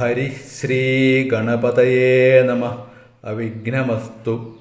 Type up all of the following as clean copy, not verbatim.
ഹരി ശ്രീ ഗണപതയേ നമഃ. അവിഘ്നമസ്തു.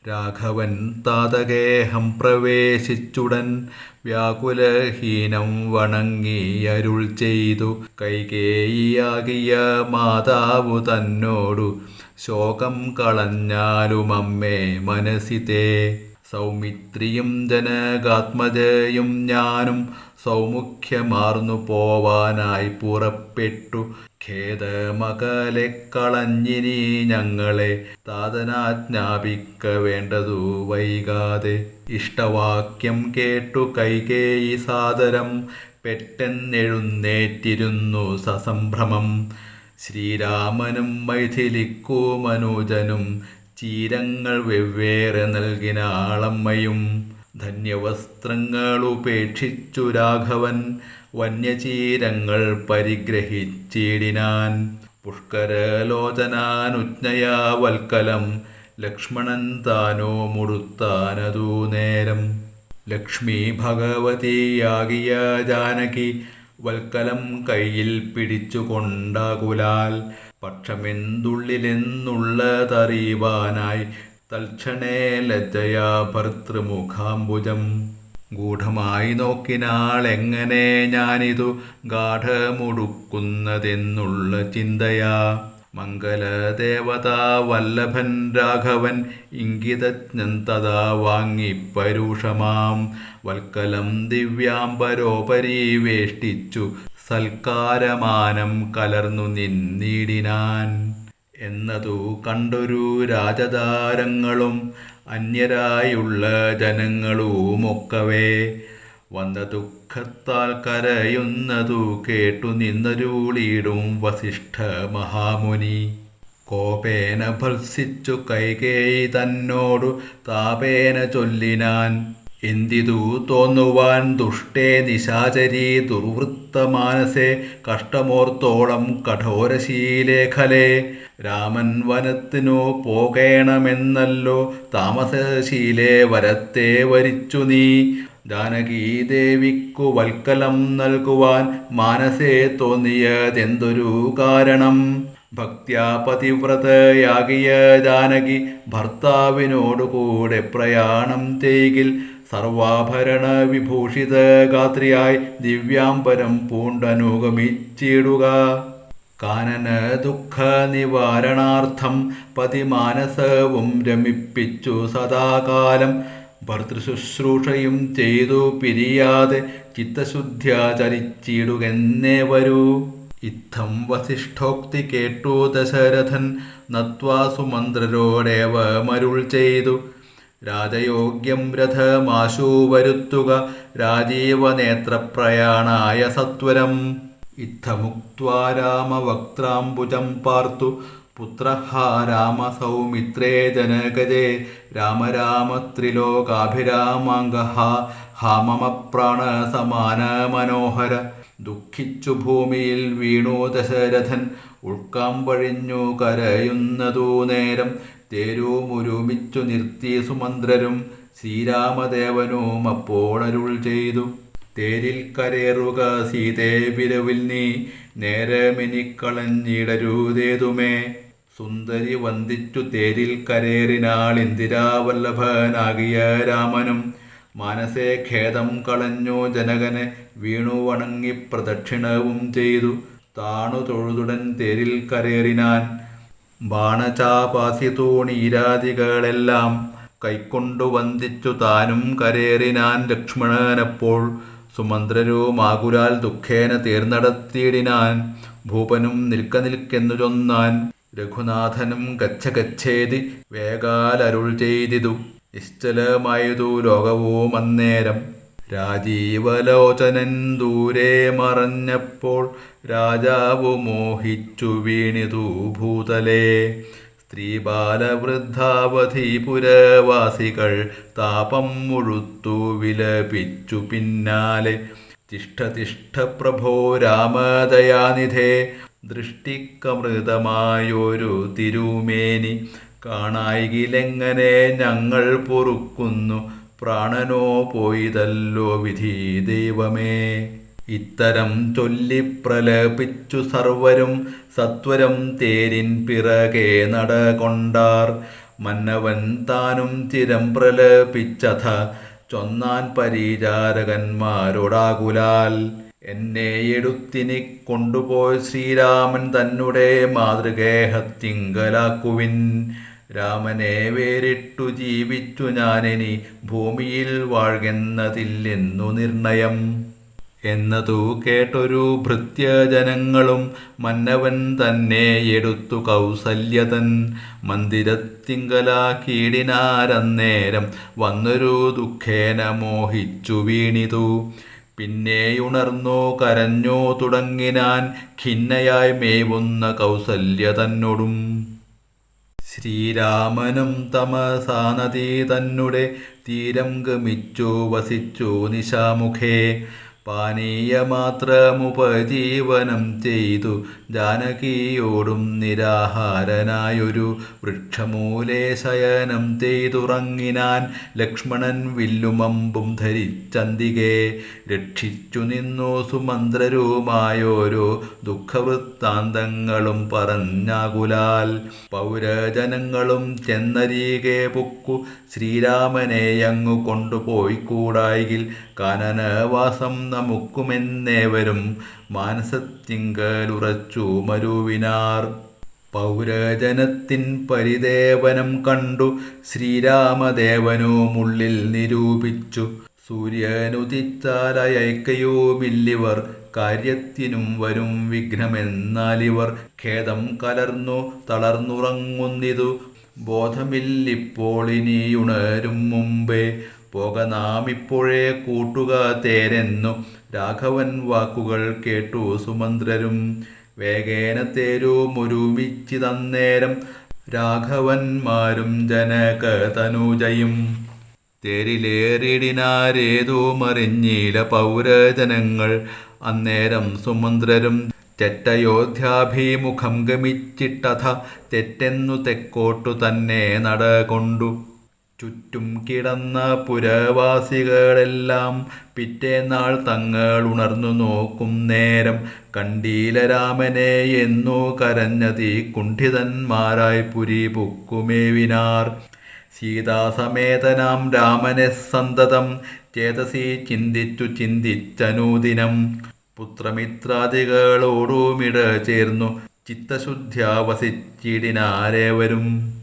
രാഘവൻ താതകേഹം പ്രവേശിച്ചുടൻ വ്യാകുലഹീനം വണങ്ങി അരുൾ ചെയ്തു. കൈകേയിയാകിയ മാതാവു തന്നോടു ശോകം കളഞ്ഞാലും അമ്മേ മനസ്സിതേ. സൗമിത്രിയും ജനകാത്മജയും ഞാനും സൗമുഖ്യമാർന്നു പോവാനായി പുറപ്പെട്ടു. ഖേദമകലെ കളഞ്ഞിനി ഞങ്ങളെ താതനാജ്ഞാപിക്ക വേണ്ടതു വൈകാതെ. ഇഷ്ടവാക്യം കേട്ടു കൈകേയി സാദരം പെട്ടെന്നെഴുന്നേറ്റിരുന്നു സസംഭ്രമം. ശ്രീരാമനും മൈഥിലിക്കു മനോജനും ചീരങ്ങൾ വെവ്വേറെ നൽകിനാളമ്മയും. ധന്യവസ്ത്രങ്ങൾ ഉപേക്ഷിച്ചു രാഘവൻ വന്യചീരങ്ങൾ പരിഗ്രഹിച്ചിടിനാൻ. പുഷ്കരലോചനാനുജ്ഞയാ വൽക്കലം ലക്ഷ്മണൻ താനോ മുടുത്താനതു നേരം. ലക്ഷ്മി ഭഗവതിയാകിയ ജാനകി വൽക്കലം കയ്യിൽ പിടിച്ചുകൊണ്ടാകുലാൽ പക്ഷമെന്തുള്ളിലെന്നുള്ളതറിയുവാനായി തൽക്ഷണേ ലജ്ജയാ ഭർതൃമുഖാംബുജം. ഗൂഢമായി നോക്കിനാളെങ്ങനെ ഞാനിതു ഗാഠമുടുക്കുന്നതെന്നുള്ള ചിന്തയാ. മംഗലദേവതാ വല്ലഭൻ രാഘവൻ ഇംഗിതജ്ഞൻ തഥാ വാങ്ങി പരുഷമാം വൽക്കലം ദിവ്യാംബരോപരി വേഷ്ടിച്ചു സൽക്കാരമാനം കലർന്നു നിന്നിടിനാൻ. എന്നതു കണ്ടൊരു രാജതാരങ്ങളും അന്യരായുള്ള ജനങ്ങളുമൊക്കവേ വന്ന ദുഃഖത്താൽ കരയുന്നതു കേട്ടു നിന്നരുളിയിടും വസിഷ്ഠ മഹാമുനി. കോപേന ഭത്സിച്ചു കൈകേയി തന്നോടു താപേന ചൊല്ലിനാൻ. എന്തിതു തോന്നുവാൻ ദുഷ്ടേ നിശാചരീ ദുർവൃത്തമാനസേ കഷ്ടമോർത്തോളം കഠോരശീലേഖലേ. രാമൻ വനത്തിനു പോകേണമെന്നല്ലോ താമസശീലേ വരത്തെ വരിച്ചു നീ. ജാനകീദേവിക്കു വൽക്കലം നൽകുവാൻ മാനസേ തോന്നിയതെന്തൊരു കാരണം. ഭക്ത്യാ പതിവ്രതയാകിയ ജാനകി ഭർത്താവിനോടുകൂടെ പ്രയാണം ചെയ്കിൽ സർവാഭരണ വിഭൂഷിത ഗാത്രിയായി ദിവ്യാംബരം പൂണ്ടനുഗമിച്ചിടുക. കാനന ദുഃഖ നിവാരണാർത്ഥം പതിമാനസവും രമിപ്പിച്ചു സദാകാലം ഭർതൃശുശ്രൂഷയും ചെയ്തു പിരിയാതെ ചിത്തശുദ്ധ്യാ ചരിച്ചിടുകെന്നേ വരൂ. ഇത്തം വസിഷ്ഠോക്തി കേട്ടു ദശരഥൻ നത്വാ സുമന്ത്രരോടേവ മരുൾ ചെയ്തു. രാജയോഗ്യം രഥമാശു വരുത്തുക രാജീവനേത്രപ്രയാണായ സത്വരം. ഇത്തമുക്ത്വാ രാമവക്ത്രാംബുജം പാർത്തു പുത്രഃ രാമ സൗമിത്രേ ജനകജേ. രാമ രാമ ത്രിലോകാഭിരാമാംഗഃ ഹാ മമ പ്രാണ സമാന മനോഹര. ദുഃഖിച്ചു ഭൂമിയിൽ വീണു ദശരഥൻ ഉൾക്കാമ്പഴിഞ്ഞു കരയുന്നതു നേരം. തേരുമൊരുമിച്ചു നിർത്തി സുമന്ത്രരും ശ്രീരാമദേവനും അപ്പോൾ അരുൾ ചെയ്തു. തേരിൽ കരേറുക സീതേ വിരവിൽ നീ നേരമെനിക്കളഞ്ഞിടരുതേതുമേ. സുന്ദരി വന്ദിച്ചു തേരിൽ കരേറിനാൾ ഇന്ദിരാവല്ലഭനാകിയ രാമനും. മാനസേ ഖേദം കളഞ്ഞു ജനകനെ വീണു വണങ്ങി പ്രദക്ഷിണവും ചെയ്തു. താണു തൊഴുതുടൻ തേരിൽ കരേറിനാൻ. ബാണചാപാസി തൂണീരാദികളെല്ലാം കൈക്കൊണ്ടു വന്ദിച്ചു താനും കരേറിനാൻ ലക്ഷ്മണനപ്പോൾ. സുമന്ത്രരുമാകുലാൽ ദുഃഖേന തേർന്നടത്തിയിടിനാൻ. ഭൂപനും നിൽക്ക നിൽക്കെന്നു ചൊന്നാൻ. രഘുനാഥനും ഗച്ഛ ഗച്ഛേതി വേഗാലരുൾ ചെയ്തിതു. നിശ്ചലമായതു ലോകവും അന്നേരം. രാജീവലോചനൻ ദൂരെ മറഞ്ഞപ്പോൾ രാജാവു മോഹിച്ചു വീണിതു ഭൂതലേ. സ്ത്രീ ബാലവൃദ്ധാവധീപുരവാസികൾ താപം മുഴുത്തു വിലപിച്ചു പിന്നാലെ. തിഷ്ഠ തിഷ്ഠ പ്രഭോ രാമദയാനിധേ. ദൃഷ്ടിക്കമൃതമായൊരു തിരുമേനി കാണായികിലെങ്ങനെ ഞങ്ങൾ പൊറുക്കുന്നു. പ്രാണനോ പോയിതല്ലോ വിധി ദൈവമേ. ഇത്തരം ചൊല്ലി പ്രലപിച്ചു സർവരും സത്വരം തേരിൻ പിറകെ നടകൊണ്ടാർ. മന്നവൻ താനും ചിരം പ്രലപിച്ചഥ ചൊന്നാൻ പരിചാരകന്മാരോടാകുലാൽ. എന്നെ എടുത്തിനി കൊണ്ടുപോയി ശ്രീരാമൻ തന്നെ മാതൃഗേഹത്തിങ്കലാക്കുവിൻ. രാമനെ വേറിട്ടു ജീവിച്ചു ഞാനിനി ഭൂമിയിൽ വാഴ്കെന്നതില്ലെന്നു നിർണയം. എന്നതു കേട്ടൊരു ഭൃത്യജനങ്ങളും മന്നവൻ തന്നെ എടുത്തു കൗസല്യതൻ മന്ദിരത്തിങ്കലാക്കിയിടിനാരന്നേരം വന്നൊരു ദുഃഖേന മോഹിച്ചു വീണിതു. പിന്നെയുണർന്നു കരഞ്ഞു തുടങ്ങിനാൻ ഖിന്നയായി മേവുന്ന കൗസല്യ തന്നോടും. ശ്രീരാമനും തമസാനദി തന്നെ തീരം ഗമിച്ചു വസിച്ചു നിശാമുഖേ. പാനീയമാത്രമുപജീവനം ചെയ്തു ജാനകിയോടും നിരാഹാരനായൊരു വൃക്ഷമൂലേ ശയനം ചെയ്തുറങ്ങിനാൻ. ലക്ഷ്മണൻ വില്ലുമമ്പും ധരിച്ചന്തികെ രക്ഷിച്ചു നിന്നു സുമന്ത്രരുമായോരോ ദുഃഖവൃത്താന്തങ്ങളും പറഞ്ഞാകുലാൽ. പൗരജനങ്ങളും ചെന്നരികെ പൊക്കു ശ്രീരാമനെയങ്ങു കൊണ്ടുപോയി കൂടായിൽ. കാനനവാസം നമുക്കുമെന്നേവരും മാനസത്തിങ്കലുറച്ചു മരുവിനാർ. പൗരജനത്തിൻ പരിദേവനം കണ്ടു ശ്രീരാമദേവനുമുള്ളിൽ നിരൂപിച്ചു. സൂര്യനുദിച്ചാലയക്കയുമില്ലിവർ കാര്യത്തിനും വരും വിഘ്നമെന്നാലിവർ. ഖേദം കലർന്നു തളർന്നുറങ്ങുന്നിതു ബോധമില്ലിപ്പോൾ ഇനിയുണരും മുമ്പേ. പോക നാം ഇപ്പോഴേ കൂട്ടുക തേരെന്നു രാഘവൻ വാക്കുകൾ കേട്ടു സുമന്ത്രരും. വേഗേന തേരുമൊരുമിച്ചിതന്നേരം രാഘവന്മാരും ജനകതനുജയും. തേരിലേറിടിനാരേതുമറിഞ്ഞില പൗരജനങ്ങൾ. അന്നേരം സുമന്ത്രരും തെറ്റയോധ്യാഭിമുഖം ഗമിച്ചിട്ടഥ തെറ്റെന്നു തെക്കോട്ടു തന്നെ നടകൊണ്ടു. ചുറ്റും കിടന്ന പുരവാസികളെല്ലാം പിറ്റേന്നാൾ തങ്ങൾ ഉണർന്നു നോക്കും നേരം കണ്ടീല രാമനെ എന്നു കരഞ്ഞതി കുണ്ഠിതന്മാരായി പുരി പൊക്കുമേവിനാർ. സീതാസമേതനാം രാമനെ സന്തതം ചേതസി ചിന്തിച്ചു ചിന്തിച്ചനൂദിനം. പുത്രമിത്രാദികളോടുമിട ചേർന്നു ചിത്തശുദ്ധ്യാ വസിച്ചിടിനാരേവരും.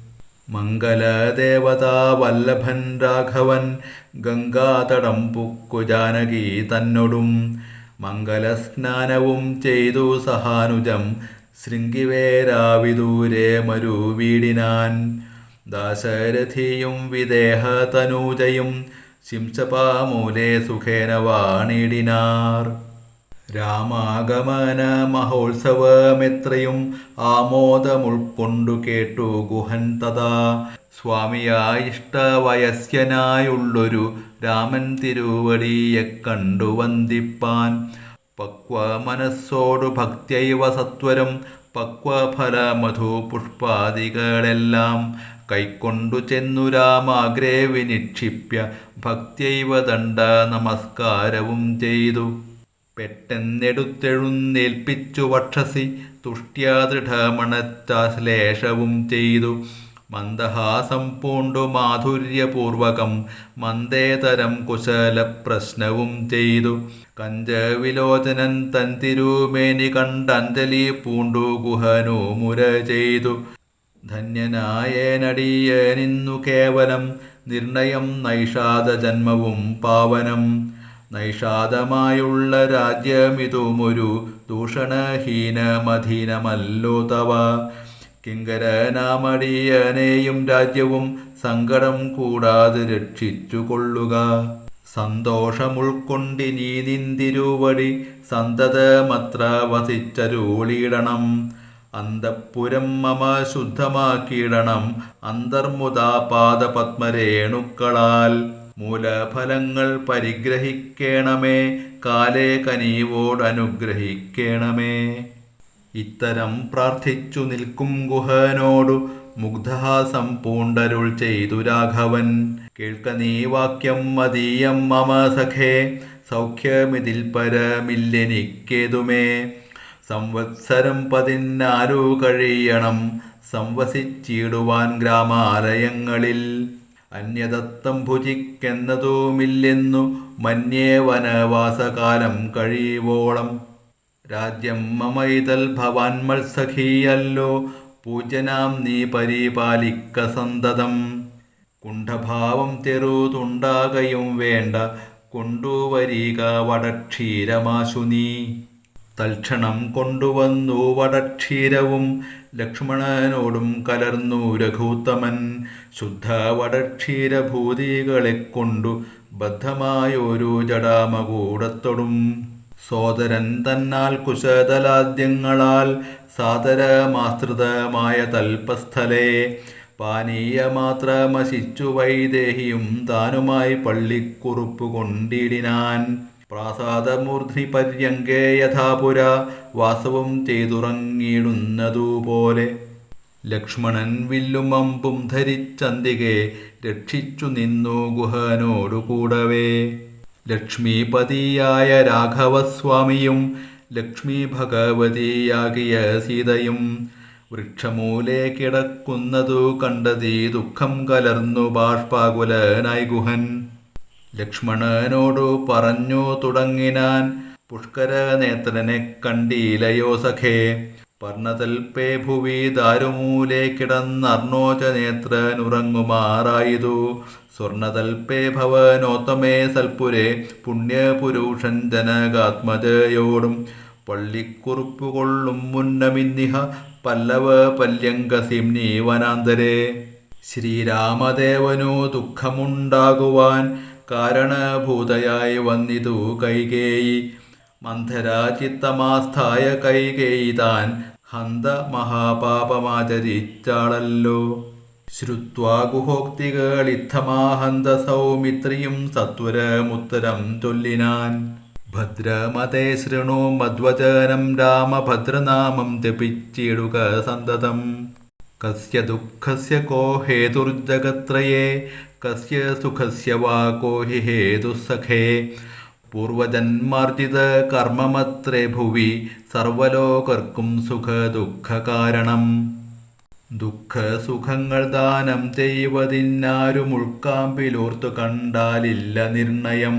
മംഗലദേവതാ വല്ലഭൻ രാഘവൻ ഗംഗാതടം പുക്കു ജാനകി തന്നൊടും. മംഗലസ്നാനവും ചെയ്തു സഹാനുജം ശൃംഗിവേരാവിദൂരെ മരുവീടിനാൻ. ദാശരഥിയും വിദേഹതനൂജയും ശിംശപാമൂലേ സുഖേന വാണിടിനാർ. രാമാഗമന മഹോത്സവമെത്രയും ആമോദമുൾക്കൊണ്ടു കേട്ടു ഗുഹൻ തഥാ. സ്വാമിയായിഷ്ടവയസ്യനായുള്ളൊരു രാമൻ തിരുവടിയെ കണ്ടു വന്ദിപ്പാൻ. പക്വമനസ്സോടു ഭക്ത്യൈവ സത്വരം പക്വഫലമധു പുഷ്പാദികളെല്ലാം കൈക്കൊണ്ടു ചെന്നു രാമാഗ്രേ വിനിക്ഷിപ്യ ഭക്ത്യൈവ ദണ്ഡ നമസ്കാരവും ചെയ്തു. പെട്ടെന്നെടുത്തെഴുന്നേൽപ്പിച്ചു വക്ഷസി തുഷ്ട്യാ ദൃഢമണച്ചാശ്ലേഷവും ചെയ്തു. മന്ദഹാസം പൂണ്ടു മാധുര്യപൂർവകം മന്ദേതരം കുശലപ്രശ്നവും ചെയ്തു. കഞ്ചവിലോചനൻ തൻ തിരുമേനി കണ്ടഞ്ജലി പൂണ്ടു ഗുഹനു മുര ചെയ്തു. ധന്യനായേനടിയനിന്നു കേവലം നിർണയം നൈഷാദ ജന്മവും പാവനം. നൈഷാദമായുള്ള രാജ്യമിതുമൊരു ദൂഷണഹീനമധീനമല്ലോ തവ. കിങ്കരനാമടിയനെയും രാജ്യവും സങ്കടം കൂടാതെ രക്ഷിച്ചു കൊള്ളുക. സന്തോഷമുൾക്കൊണ്ടിനീ നിന്തിരുവടി സന്തതമത്ര വസിച്ചരുളിയിടണം. അന്തഃപുരം മമ ശുദ്ധമാക്കിയിടണം അന്തർമുദാപാദപത്മരേണുക്കളാൽ. മൂലഫലങ്ങൾ പരിഗ്രഹിക്കേണമേ കാലേ കനിവോടനുഗ്രഹിക്കേണമേ. ഇത്തരം പ്രാർത്ഥിച്ചു നിൽക്കും ഗുഹനോടു മുഗ്ധഹാസം പൂണ്ടരുൾ ചെയ്തു രാഘവൻ. കേൾക്ക നീ വാക്യം മതീയം മമ സഖേ സൗഖ്യമിതിൽ പരമില്ലെനിക്കേതുമേ. സംവത്സരം 14 കഴിയണം സംവസിച്ചിടുവാൻ ഗ്രാമാലയങ്ങളിൽ. അന്യദത്തം ഭുജിക്കെന്നതുമില്ലെന്നു മന്യേ വനവാസകാലം കഴിയുവോളം. രാജ്യം മമൈതൽ ഭവാൻ മത്സഖിയല്ലോ, പൂജ്യനാം നീ പരിപാലിക്ക സന്തതം. കുണ്ഠഭാവം തെറുതുണ്ടാകയും വേണ്ട, കൊണ്ടുവരിക വടക്ഷീരമാശു നീ. തൽക്ഷണം കൊണ്ടുവന്നു വടക്ഷീരവും ലക്ഷ്മണനോടും കലർന്നു രഘൂത്തമൻ. ശുദ്ധ വടക്ഷീരഭൂതികളെ കൊണ്ടു ബദ്ധമായൊരു ജടാമകൂടത്തൊടും. സോദരൻ തന്നാൽ കുശതലാദ്യങ്ങളാൽ സാദരമാസ്തൃതമായ തൽപസ്ഥലേ. പാനീയമാത്രമശിച്ചു വൈദേഹിയും താനുമായി പള്ളിക്കുറുപ്പു കൊണ്ടിടിനാൻ. പ്രാസാദമൂർധ്നി പര്യങ്കേ യഥാപുര വാസവും ചെയ്തുറങ്ങിയിടുന്നതുപോലെ. ലക്ഷ്മണൻ വില്ലും അമ്പും ധരിച്ചന്തികെ രക്ഷിച്ചു നിന്നു ഗുഹനോടു കൂടവേ. ലക്ഷ്മീപതിയായ രാഘവസ്വാമിയും ലക്ഷ്മി ഭഗവതിയാകിയ സീതയും വൃക്ഷമൂലെ കിടക്കുന്നതു കണ്ടതീ ദുഃഖം കലർന്നു ബാഷ്പാകുലനായി ഗുഹൻ. ലക്ഷ്മണനോടു പറഞ്ഞു തുടങ്ങിനാൻ, പുഷ്കരനേത്രനെ കണ്ടീലയോ സഖേ. പർണതൽപേ ഭുവി ദാരുമൂലെ കിടന്നർണോചനേത്രനുറങ്ങുമാറായതു. സ്വർണതൽപേ ഭവനോത്തമേ സൽപുരേ പുണ്യപുരുഷൻ ജനകാത്മജയോടും. പള്ളിക്കുറുപ്പു കൊള്ളും മുന്നമിന്നിഹ പല്ലവ പല്യങ്കസിംനി വനാന്തരേ. ശ്രീരാമദേവനു ദുഃഖമുണ്ടാകുവാൻ കാരണഭൂതയായി വന്നിതു കൈകേയി. മന്ധരാചിത്തമാസ്ഥായ കൈകേയി താൻ ഹന്ത മഹാപാപമാചരിച്ചാളല്ലോ. ശ്രുത്വാ ഗുഹോക്തികളിത്തമാഹന്ത സൗമിത്രിയും സത്വരമുത്തരം ചൊല്ലിനാൻ. ഭദ്രമതേ ശൃണു മദ്വചനം രാമഭദ്രനാമം ജപിച്ചിടുക സന്തതം. കസ്യ ദുഃഖസ്യ കോ ഹേതുർജഗത്രയേ, കസ്യ സുഖസ്യ വാ കോ ഹി ഹേതുഃ സഖേ. പൂർവജന്മാർജിത കർമ്മമത്രേ ഭുവി സർവലോകർക്കും സുഖദുഃഖ കാരണം. ദുഃഖസുഖങ്ങൾ ദാനം ചെയ്വതിന്നാരും ഉൾക്കാമ്പിലോർത്തു കണ്ടാലില്ല നിർണയം.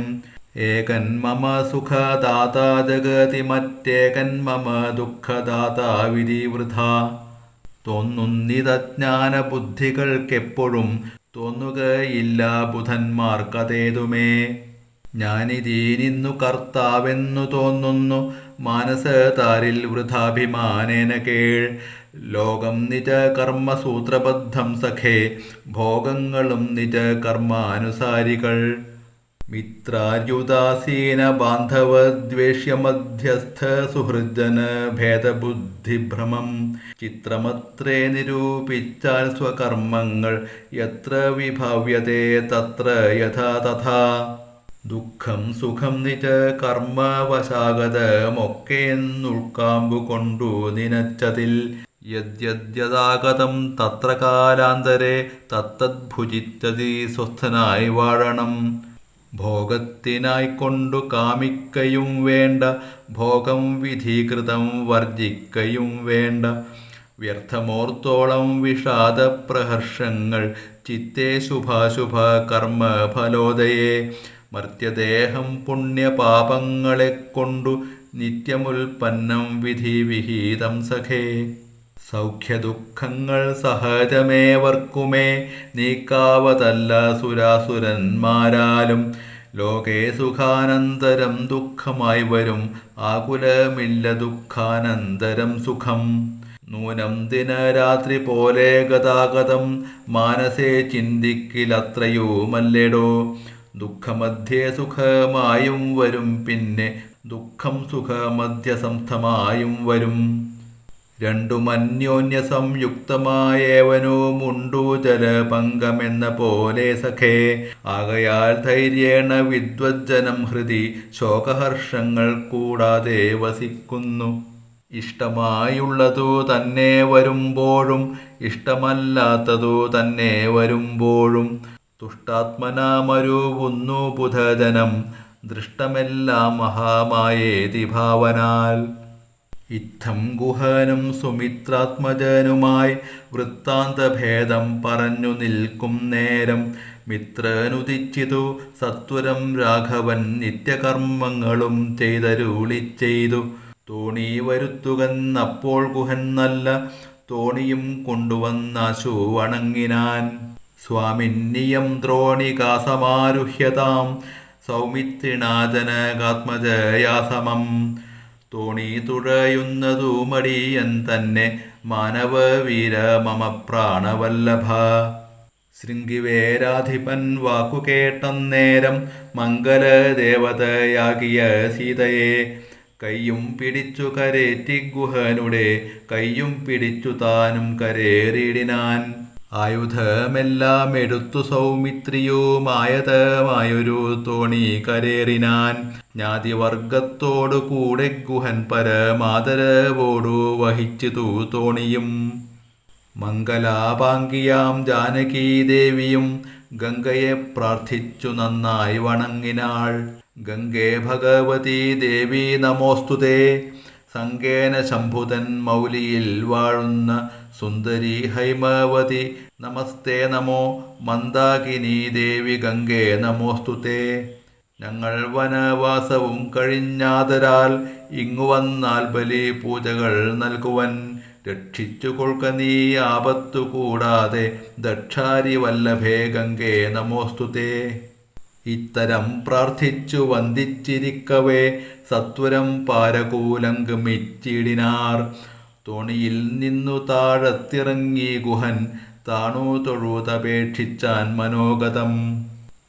ഏകൻ മമ സുഖദാതാ ജഗതി മറ്റേകൻ മമ ദുഃഖദാതാ വിധി വൃഥാ. തോന്നുന്നിതജ്ഞാന ബുദ്ധികൾക്കെപ്പോഴും തോന്നുകയില്ല ബുധന്മാർക്കതേതുമേ. ഞാനിതീനിന്നു കർത്താവെന്നു തോന്നുന്നു മാനസതാരിൽ വൃഥാഭിമാനേന കേൾ. ലോകം നിജ കർമ്മസൂത്രബദ്ധം സഖേ, ഭോഗങ്ങളും നിജ കർമാനുസാരികൾ. മിത്രാര്യുദാസീന ബാന്ധവദ്വേഷ്യമധ്യസ്ഥ സുഹൃജന ഭേദബുദ്ധിഭ്രമം. ചിത്രമത്രേ നിരൂപിച്ചാൽ സ്വകർമ്മങ്ങൾ യത്ര വിഭാവ്യതേ തത്ര യഥാ തഥാ. ദുഃഖം സുഖം നിജ കർമ്മവശാഗതമൊക്കെയെന്നുൾക്കാമ്പു കൊണ്ടു നിനച്ചതിൽ. യദ്യദ്യതാഗതം തത്ര കാലാന്തരേ തത്തദ്ഭുജിച്ചതി സ്വസ്ഥനായി വാഴണം. ഭോഗത്തിനായിക്കൊണ്ടു കാമിക്കയും വേണ്ട, ഭോഗം വിധീകൃതം വർജിക്കയും വേണ്ട. വ്യർത്ഥമോർത്തോളം വിഷാദപ്രഹർഷങ്ങൾ ചിത്തേ ശുഭാശുഭ കർമ്മഫലോദയേ. മർത്യദേഹം പുണ്യപാപങ്ങളെക്കൊണ്ടു നിത്യമുൽപ്പന്നം വിധി വിഹിതം സഖേ. സൗഖ്യദുഃഖങ്ങൾ സഹജമേവർക്കുമേ, നീക്കാവതല്ല സുരാസുരന്മാരാലും. ലോകേ സുഖാനന്തരം ദുഃഖമായി വരും, ആകുലമില്ല ദുഃഖാനന്തരം സുഖം. നൂനം ദിനരാത്രി പോലെ ഗതാഗതം, മാനസേ ചിന്തിക്കിലത്രയുമല്ലെടോ. ദുഃഖമധ്യേ സുഖമായും വരും, പിന്നെ ദുഃഖം സുഖമധ്യസംസ്ഥമായും വരും. രണ്ടും അന്യോന്യ സംയുക്തമായേവനുമുണ്ടു ജലപങ്കമെന്ന പോലെ സഖേ. ആകയാൽ ധൈര്യേണ വിദ്വജ്ജനം ഹൃദി ശോകഹർഷങ്ങൾ കൂടാതെ വസിക്കുന്നു. ഇഷ്ടമായുള്ളതു തന്നെ വരുമ്പോഴും ഇഷ്ടമല്ലാത്തതു തന്നെ വരുമ്പോഴും തുഷ്ടാത്മനാമരുവുന്നു ബുധജനം. ദൃഷ്ടമെല്ലാം മഹാമായേതി ഭാവനാൽ. ഇത്തം ഗുഹനും സുമിത്രാത്മജനുമായി വൃത്താന്തഭേദം പറഞ്ഞു നിൽക്കും നേരം മിത്രനുദിച്ചിതു സത്വരം രാഘവൻ നിത്യകർമ്മങ്ങളും ചെയ്തരുളിച്ചെയ്തു. തോണി വരുത്തുകന്നപ്പോൾ ഗുഹൻ നല്ല തോണിയും കൊണ്ടുവന്നാശു വണങ്ങിനാൻ. സ്വാമിന്നിയം ദ്രോണികാസമാരുഹ്യതാം സൗമിത്രിണാജനകാത്മജയാസമം. തോണി തുഴയുന്നതു മടിയൻ തന്നെ മാനവവീര മമ പ്രാണവല്ലഭ. ശൃംഗിവേരാധിപൻ വാക്കുകേട്ടന്നേരം മംഗലദേവതയാകിയ സീതയെ കയ്യും പിടിച്ചു കരേറ്റി ഗുഹനുടെ കയ്യും പിടിച്ചു താനും കരേറിയിടിനാൻ. ആയുധമെല്ലാം എടുത്തു സൗമിത്രിയുമായതമായൊരു തോണി കരേറിനാൻ. ജ്ഞാതിവർഗത്തോടു കൂടെ ഗുഹൻ പരമാദരവോടു വഹിച്ചിതു തോണിയും. മംഗലാപാങ്കിയാം ജാനകീദേവിയും ഗംഗയെ പ്രാർത്ഥിച്ചു നന്നായി വണങ്ങിനാൾ. ഗംഗേ ഭഗവതി ദേവി നമോസ്തുതേ. സങ്കേന ശംഭുതൻ മൗലിയിൽ വാഴുന്ന സുന്ദരി ഹൈമവതി നമസ്തേ നമോ. മന്ദാകിനി ദേവി ഗംഗേ നമോസ്തുതേ. ഞങ്ങൾ വനവാസവും കഴിഞ്ഞാതരാൽ ഇങ്ങു വന്നാൽ ബലി പൂജകൾ നൽകുവൻ. രക്ഷിച്ചു കൊൾക്ക നീ ആപത്തു കൂടാതെ ദക്ഷാരി വല്ലഭേ ഗംഗേ നമോസ്തുതേ. ഇത്തരം പ്രാർത്ഥിച്ചു വന്ദിച്ചിരിക്കവേ സത്വരം പാരകൂലം ഗമിച്ചിടിനാർ. തോണിയിൽ നിന്നു താഴത്തിറങ്ങി ഗുഹൻ താണു തൊഴുതപേക്ഷിച്ചാൻ മനോഗതം.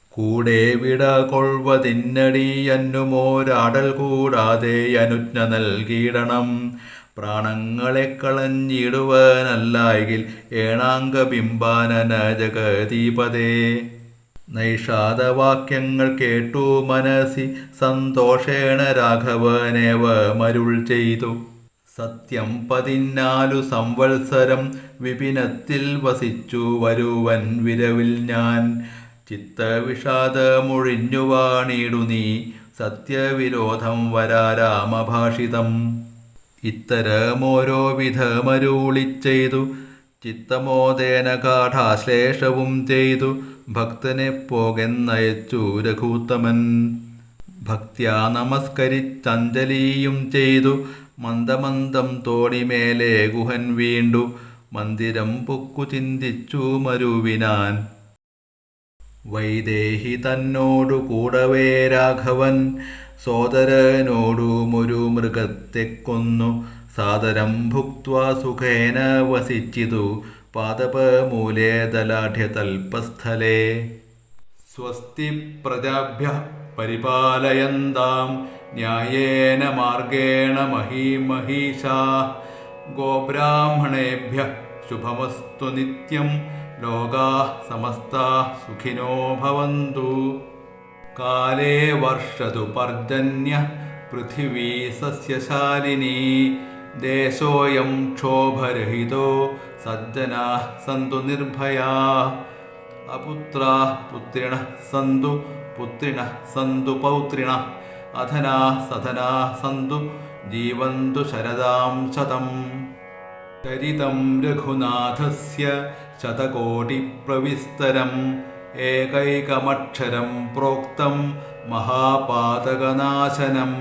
കൂടെ വിട കൊള്ളുവതിന്നടിയന്നുമോരാടൽ കൂടാതെ അനുജ്ഞ നൽകിയിടണം. പ്രാണങ്ങളെ കളഞ്ഞിടുവനല്ലായെങ്കിൽ ഏണാംഗബിംബാനന ജഗദീപതേ. നൈഷാദവാക്യങ്ങൾ കേട്ടു മനസ്സി സന്തോഷേണ രാഘവനേവ മരുൾ ചെയ്തു. സത്യം 14 സംവത്സരം വിപിനത്തിൽ വസിച്ചു വരുവൻ വിരവിൽ ഞാൻ. ചിത്തവിഷാദമൊഴിഞ്ഞു വാണിടു നീ സത്യവിരോധം വരാരാമഭാഷിതം. ഇത്തരമോരോ വിധമരുളിച്ചെയ്തു ചിത്തമോദേന ഗാഠാശ്ലേഷവും ചെയ്തു ഭക്തനെ പോകെന്നയച്ചു രഘൂത്തമൻ. ഭക്ത്യാ നമസ്കരിച്ചഞ്ജലിയും ചെയ്തു മന്ദമന്ദം തോണിമേലെ ഗുഹൻ വീണ്ടു മന്ദിരം പൊക്കു ചിന്തിച്ചു മരുവിനാൻ. വൈദേഹി തന്നോടു കൂടവേ രാഘവൻ സോദരനോടുമൊരു മൃഗത്തെ കൊന്നു. സാദരം ഭുക്ത്വാ സുഖേന വസിച്ചിതു പാദപമൂലേ ദലാഢ്യതൽപസ്ഥലേ. സ്വസ്തി പ്രജാഭ്യഃ പരിപാലയന്താം ന്യായേന മാർഗേണ മഹീമഹീഷാഃ. ഗോബ്രാഹ്മണേഭ്യഃ ശുഭമസ്തു നിത്യം ലോകാഃ സമസ്താഃ സുഖിനോ ഭവന്തു. കാലേ വർഷതു പർജന്യഃ പൃഥിവീ സസ്യശാലിനീ. ദേശോയം ക്ഷോഭരഹിതോ സജ്ജനാഃ സന്തു നിർഭയാഃ. അപുത്രാഃ പുത്രിണഃ സന്തു പുത്രിണഃ സന്തു പൗത്രിണഃ. അധനാഃ സധനാഃ സന്തു ജീവന്തു ശരദാം ശതം. ചരിതം രഘുനാഥസ്യ ശതകോടിപ്രവിസ്തരം. ഏകൈകമക്ഷരം പ്രോക്തം മഹാപാതകനാശനം.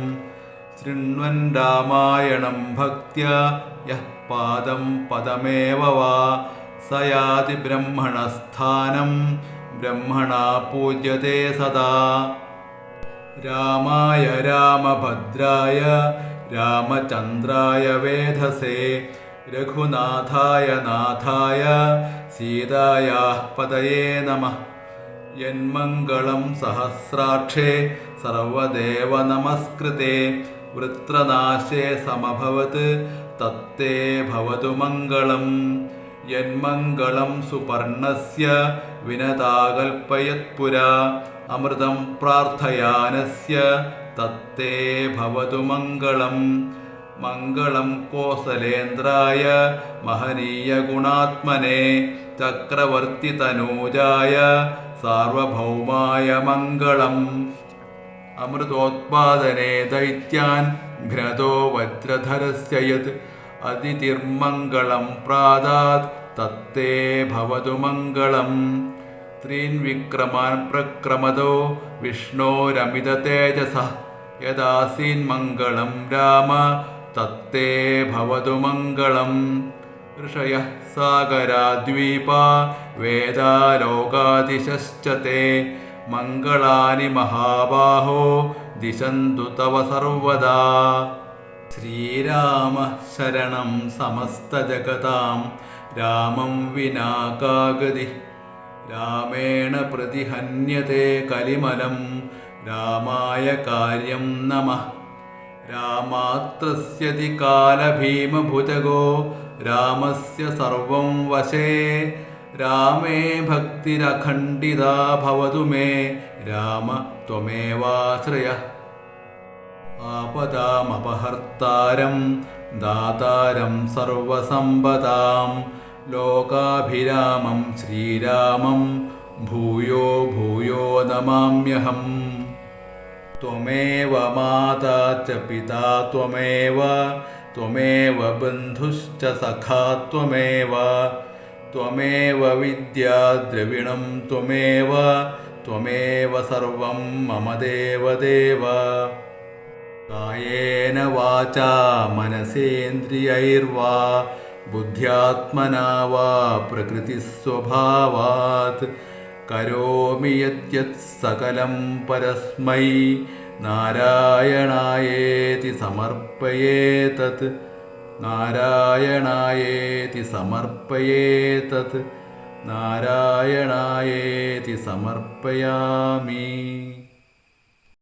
ശൃണ്വൻ രാമായണം ഭക്ത്യാ യഃ പാദം പദമേവ വാ സ യാതി ബ്രഹ്മണസ്ഥാനം ബ്രഹ്മണാ പൂജ്യത്തെ സദാ. രാമായ രാമഭദ്രായ രാമചന്ദ്രായ വേധസേ രഘുനാഥായ നാഥായ സീതായാഃ പതയേ നമഃ. യന്മംഗളം സഹസ്രാക്ഷേ സർവദേവ നമസ്കൃതേ വൃത്രനാശേ സമഭവത് തത്തേ ഭവതു മംഗളം. യന്മംഗളം സുപർണസ്യ വിനതാകൽപ്പയത്പുരാ അമൃതം പ്രാർത്ഥയാനസ്യ തത്തേ ഭവതു മംഗളം. മംഗളം കോസലേന്ദ്രായ മഹനീയ ഗുണാത്മനെ ചക്രവർത്തിതനൂജായ സാർവഭൗമായ മംഗളം. അമൃതോത്പാദനേ ദൈത്യാൻ ഘ്നതോ വജ്രധരസ്യ യത് അതിതിർമംഗളം പ്രാദാത് തത്തേ ഭവതു മംഗളം. ത്രീൻ വിക്രമാൻ പ്രക്രമതോ വിഷ്ണോരമിത തേജസഃ യദാസീൻ മംഗളം രാമ തത്തേ ഭവതു മംഗളം. ഋഷയഃ സാഗരാദ്വീപാ വേദാലോകാദിശശ്ച തേ മംഗളാനി മഹാബാഹോ ദിശന്തു തവ സർവദാ. ശ്രീരാമ ശരണം സമസ്തജഗതാം രാമം വിനാ കാ ഗതി. രാമേണ പ്രതിഹന്യത്തെ കലിമലം രാമായ കാര്യം നമഃ. രാമാത്രസ്യതി കാലഭീമഭുജഗോ രാമസ്യ സർവം വശേ. രാമേ ഭക്തിരഖണ്ഡിതാ ഭവതു മേ രാമ ത്വമേവാശ്രയഃ. ആപദാമപഹർത്താരം ദാതാരം സർവസമ്പദാം ലോകാഭിരാമം ശ്രീരാമം ഭൂയോ ഭൂയോ നമാമ്യഹം. ത്വമേവ മാതാ ച പിതാ ത്വമേവ ത്വമേവ ബന്ധുശ്ച സഖാ ത്വമേവ ത്വമേവ വിദ്യാ ദ്രവിണം ത്വമേവ ത്വമേവ സർവം മമ ദേവദേവ. കായേന വാചാ മനസേന്ദ്രിയൈർവാ ബുദ്ധ്യാത്മനാ വാ പ്രകൃതിസ്വഭാവാത് കരോമി യദ്യത് സകലം പരസ്മൈ നാരായണായേതി സമർപ്പയേതത്. നാരായണായേതി സമർപ്പയേതത്. നാരായണായേതി സമർപ്പയാമി.